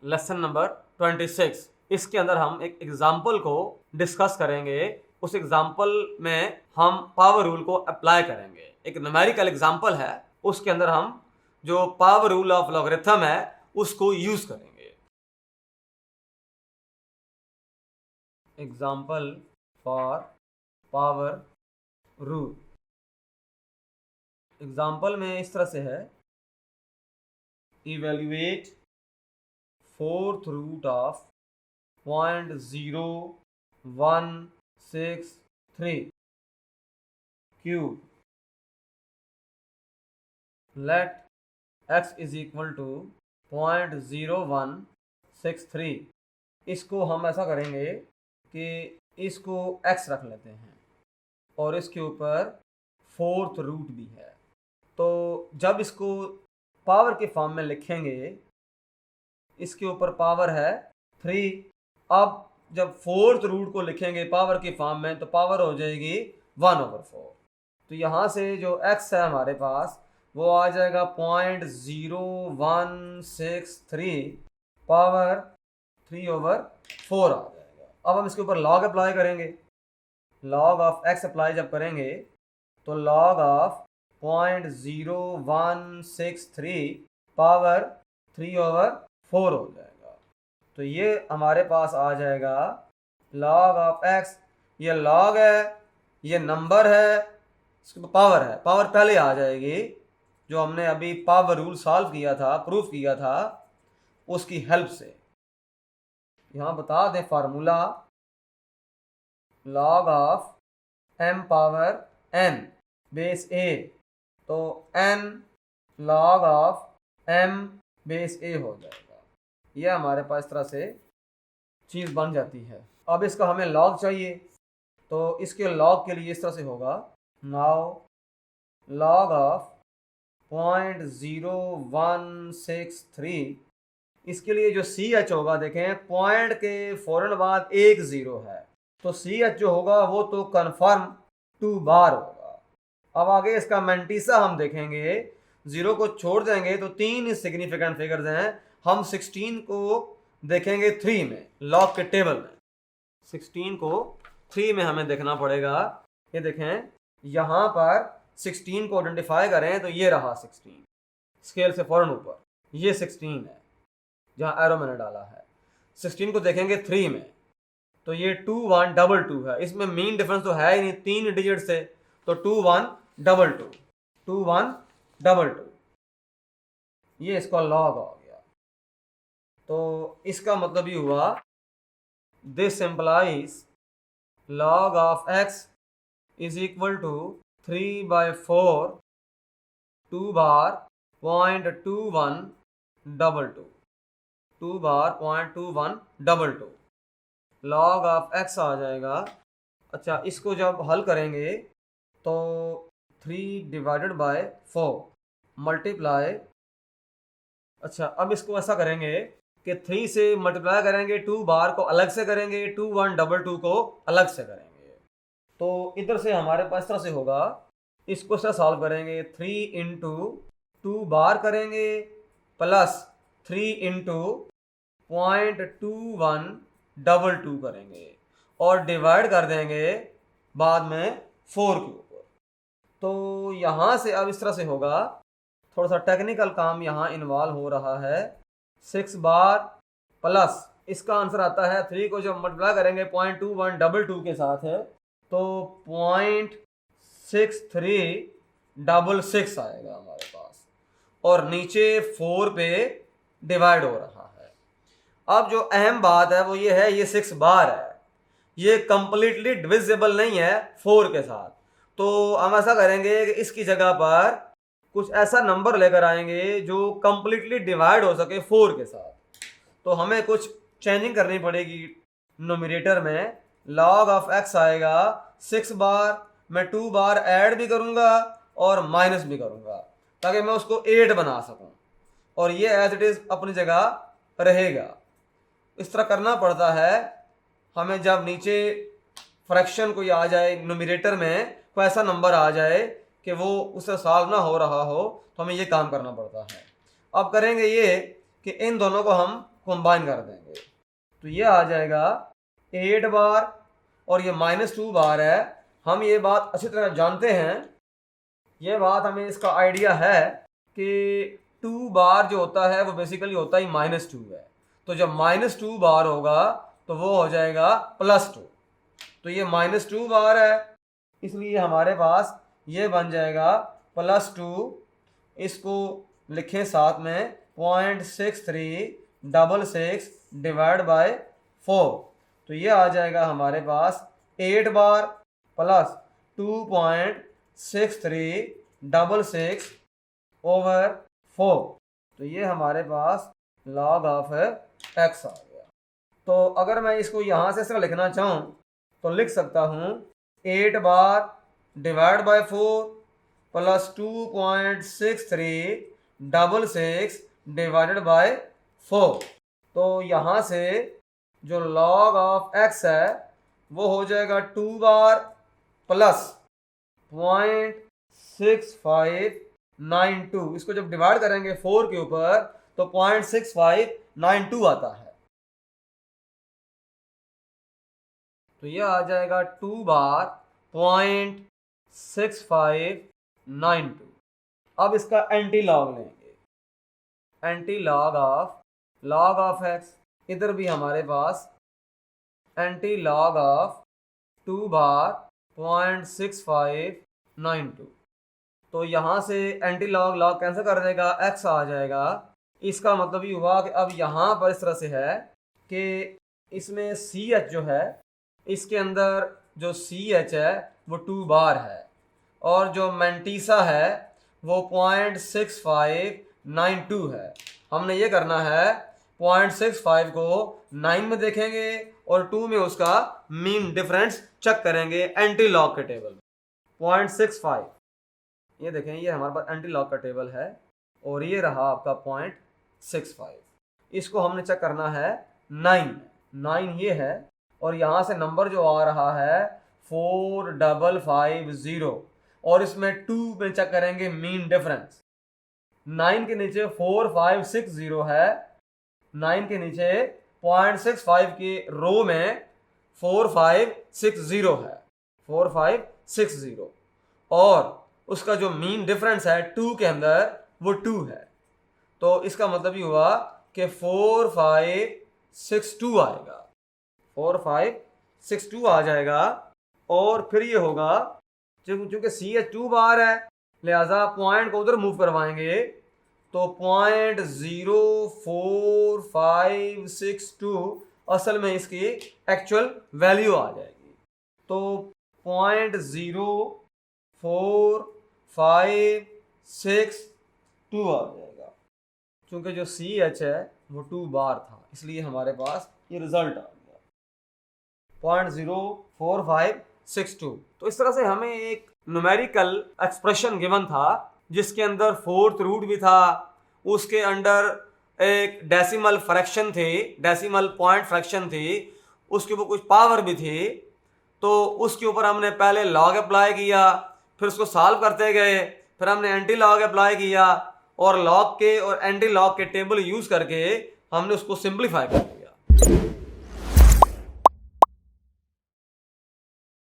Lesson number 26। इसके अंदर हम एक एग्जाम्पल को डिस्कस करेंगे। उस एग्जाम्पल में हम पावर रूल को अप्लाई करेंगे। एक न्यूमेरिकल एग्जाम्पल है, उसके अंदर हम जो पावर रूल ऑफ लॉगरिथम है उसको यूज करेंगे। Example for power rule. Example में इस तरह से है, evaluate fourth root of 0.0163 cube, let x is equal to 0.0163। इसको हम ऐसा करेंगे कि इसको x रख लेते हैं और इसके ऊपर फोर्थ रूट भी है। तो जब इसको पावर के फॉर्म में लिखेंगे, इसके ऊपर पावर है 3। अब जब फोर्थ रूट को लिखेंगे पावर के फॉर्म में तो पावर हो जाएगी 1/4। तो यहाँ से जो x है हमारे पास वो आ जाएगा 0.0163 पावर 3/4 आ जाएगा। अब हम इसके ऊपर लॉग अप्लाई करेंगे। लॉग ऑफ x अप्लाई जब करेंगे तो लॉग ऑफ 0.0163 पावर 3/4 हो जाएगा। तो ये हमारे पास आ जाएगा लॉग ऑफ x। ये लॉग है, ये नंबर है, इसके पावर है। पावर पहले आ जाएगी जो हमने अभी पावर रूल सॉल्व किया था, प्रूफ किया था, उसकी हेल्प से। यहाँ बता दें formula, log of m power n base a, तो n log of m base a हो जाएगा। यह हमारे पास इस तरह से चीज़ बन जाती है। अब इसका हमें log चाहिए, तो इसके log के लिए इस तरह से होगा, नाउ log ऑफ 0.0163। इसके लिए जो CH होगा, देखें पॉइंट के फौरन बाद एक ज़ीरो है, तो CH जो होगा वो तो कन्फर्म 2 बार होगा। अब आगे इसका मैंटीसा हम देखेंगे, ज़ीरो को छोड़ देंगे तो 3 सिग्निफिकेंट फिगर्स हैं। हम 16 को देखेंगे 3 में, लॉग के टेबल में 16 को 3 में हमें देखना पड़ेगा। ये देखें, यहाँ पर 16 को आइडेंटिफाई करें तो ये रहा 16, स्केल से फौरन ऊपर ये 16 है जहाँ एरो मैंने डाला है। 16 को देखेंगे 3 में तो ये 2122 है। इसमें मीन डिफरेंस तो है ही नहीं, 3 डिजिट से, तो 2122 ये इसका लॉग हो गया। तो इसका मतलब ये हुआ, this implies log of x is equal to 3/4 2 बार 0.2122 2 बार 0.2122 लॉग ऑफ x आ जाएगा। अच्छा, इसको जब हल करेंगे तो 3/4 मल्टीप्लाई, अच्छा अब इसको ऐसा करेंगे कि 3 से मल्टीप्लाई करेंगे, 2 बार को अलग से करेंगे, 2122 को अलग से करेंगे। तो इधर से हमारे पास इस तरह से होगा, इसको से सॉल्व करेंगे, 3 इंटू 2 बार करेंगे प्लस 3 इंटू 0.2122 करेंगे और डिवाइड कर देंगे बाद में 4 के ऊपर। तो यहाँ से अब इस तरह से होगा, थोड़ा सा टेक्निकल काम यहाँ इन्वॉल्व हो रहा है। 6 बार प्लस इसका आंसर आता है 3 को जब मल्टीप्लाई करेंगे 0.2122 के साथ है तो 0.6366 आएगा हमारे पास, और नीचे 4 पे डिवाइड हो रहा है। अब जो अहम बात है वो ये है, ये 6 बार है, ये कंप्लीटली डिविजिबल नहीं है 4 के साथ। तो हम ऐसा करेंगे कि इसकी जगह पर कुछ ऐसा नंबर लेकर आएंगे जो कंप्लीटली डिवाइड हो सके 4 के साथ। तो हमें कुछ चेंजिंग करनी पड़ेगी नोमिनेटर में। लॉग ऑफ x आएगा 6 बार, मैं 2 बार ऐड भी करूंगा और माइनस भी करूंगा ताकि मैं उसको 8 बना सकूं, और ये एज इट इज अपनी जगह रहेगा। इस तरह करना पड़ता है हमें। जब नीचे फ्रैक्शन कोई आ जाए, नोमिनेटर में कोई ऐसा नंबर आ जाए कि वो उससे सॉल्व ना हो रहा हो, तो हमें ये काम करना पड़ता है। अब करेंगे ये कि इन दोनों को हम कंबाइन कर देंगे तो ये आ जाएगा 8 बार और ये -2 बार है। हम ये बात अच्छी तरह जानते हैं, ये बात हमें इसका आइडिया है कि 2 बार जो होता है वो बेसिकली होता ही -2 है। तो जब -2 बार होगा तो वो हो जाएगा +2। तो ये -2 बार है, इसलिए हमारे पास ये बन जाएगा +2। इसको लिखें साथ में 0.6366 डिवाइड बाय 4। तो ये आ जाएगा हमारे पास 8 बार प्लस 2.6366 ओवर 4। तो ये हमारे पास log ऑफ x आ गया। तो अगर मैं इसको यहाँ से इसका लिखना चाहूँ तो लिख सकता हूँ 8 बार divide by 4 plus 2.6366 divided by 4। तो यहाँ से जो log ऑफ x है वो हो जाएगा 2 बार प्लस 0.6592। इसको जब डिवाइड करेंगे 4 के ऊपर तो 0.6592 आता है। तो ये आ जाएगा 2 बार 0.6592। अब इसका एंटी लॉग लेंगे, एंटी लॉग ऑफ x। इधर भी हमारे पास एंटी लॉग ऑफ 2 बार 0.6592। तो यहाँ से एंटी लॉग कैंसिल कर देगा, x आ जाएगा। इसका मतलब ये हुआ कि अब यहाँ पर इस तरह से है कि इसमें CH जो है, इसके अंदर जो CH है वो 2 बार है और जो मैंटीसा है वो 0.6592 है। हमने ये करना है 0.65 को 9 में देखेंगे और 2 में उसका मीन डिफरेंस चेक करेंगे एंटी लॉग के टेबल में। 0.65 ये देखें, ये हमारे पास एंटी लॉग का टेबल है और ये रहा आपका 0.65। इसको हमने चेक करना है 9 ये है और यहाँ से नंबर जो आ रहा है 4550 और इसमें 2 में चेक करेंगे मीन डिफरेंस। 9 के नीचे 4560 है, 9 के नीचे 0.65 के रो में 4560 है, 4560 और उसका जो मीन डिफरेंस है 2 के अंदर वो 2 है। तो इसका मतलब ये हुआ कि 4562 आएगा, 4562 आ जाएगा। और फिर ये होगा चूंकि CH 2 बार है लिहाजा पॉइंट को उधर मूव करवाएंगे तो 0.04562 असल में इसकी एक्चुअल वैल्यू आ जाएगी। तो 0.04562 आ जाएगा। चूंकि जो CH है वो 2 बार था इसलिए हमारे पास ये रिजल्ट आ गया 0.04562। तो इस तरह से हमें एक न्यूमेरिकल एक्सप्रेशन गिवन था जिसके अंदर 4th रूट भी था, उसके अंडर एक डेसिमल फ्रैक्शन थी, डेसिमल पॉइंट फ्रैक्शन थी, उसके ऊपर कुछ पावर भी थी। तो उसके ऊपर हमने पहले लॉग अप्लाई किया, फिर उसको सॉल्व करते गए, फिर हमने एंटी लॉग अप्लाई किया और लॉग के और एंटी लॉग के टेबल यूज़ करके हमने उसको सिंप्लीफाई कर दिया।